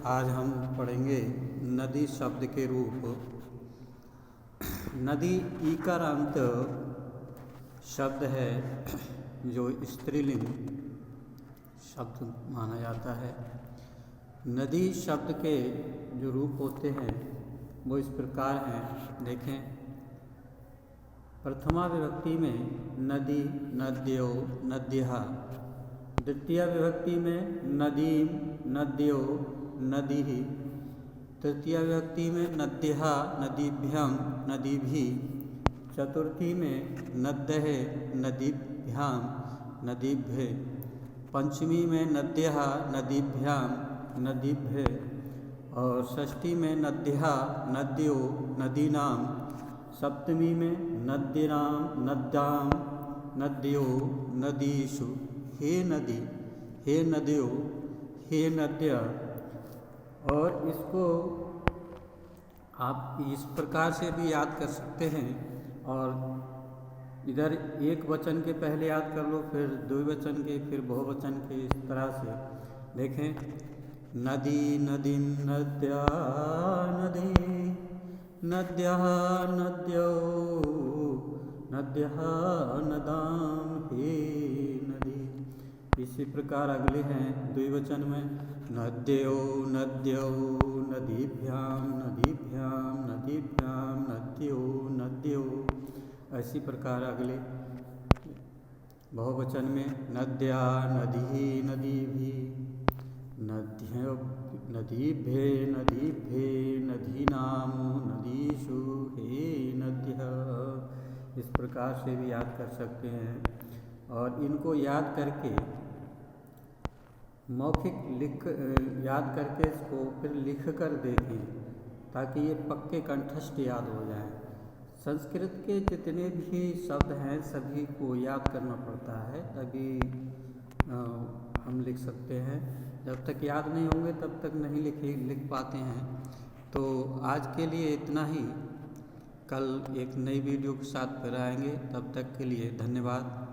आज हम पढ़ेंगे नदी शब्द के रूप। नदी ईकारांत शब्द है जो स्त्रीलिंग शब्द माना जाता है। नदी शब्द के जो रूप होते हैं वो इस प्रकार हैं। देखें, प्रथमा विभक्ति में नदी, नद्यो, नद्यः। द्वितीय विभक्ति में नदीम, नद्यो, नदीः। तृतीय विभक्ति में नद्यः, नदीभ्यं, नदीभिः। चतुर्थी में नद्यः, नदीभ्यां, नदीभ्यः। पंचमी में नद्यः, नदीभ्यां, नदीभ्यः। और षष्ठी में नद्यः, नद्यो, नदीनां। सप्तमी में नद्यनां, नद्यां, नद्यो, नदीषु। हे नदी, हे नद्यो, हे नद्य। और इसको आप इस प्रकार से भी याद कर सकते हैं। और इधर एक वचन के पहले याद कर लो, फिर द्विवचन के, फिर बहुवचन के, इस तरह से। देखें, नदी, नदीं, नद्या, नदी, नद्यः, नद्यो, नद्यः, नदां, हे नदी। इसी प्रकार अगले हैं द्विवचन में नद्यो, नद्यो, नदीभ्यां, नदीभ्यां, नदीभ्यां, नद्यो, नद्यो। इसी प्रकार अगले बहुवचन में नद्या, नदी, नदीभिः, नद्यो, नदीभ्ये, नदीभ्ये, नदीनां, नदीषु, हे नद्यः। इस प्रकार से भी याद कर सकते हैं। और इनको याद करके मौखिक याद करके इसको फिर लिख कर देखें ताकि ये पक्के कंठस्थ याद हो जाएं। संस्कृत के जितने भी शब्द हैं सभी को याद करना पड़ता है, तभी हम लिख सकते हैं। जब तक याद नहीं होंगे तब तक नहीं लिख पाते हैं। तो आज के लिए इतना ही। कल एक नई वीडियो के साथ फिर आएंगे। तब तक के लिए धन्यवाद।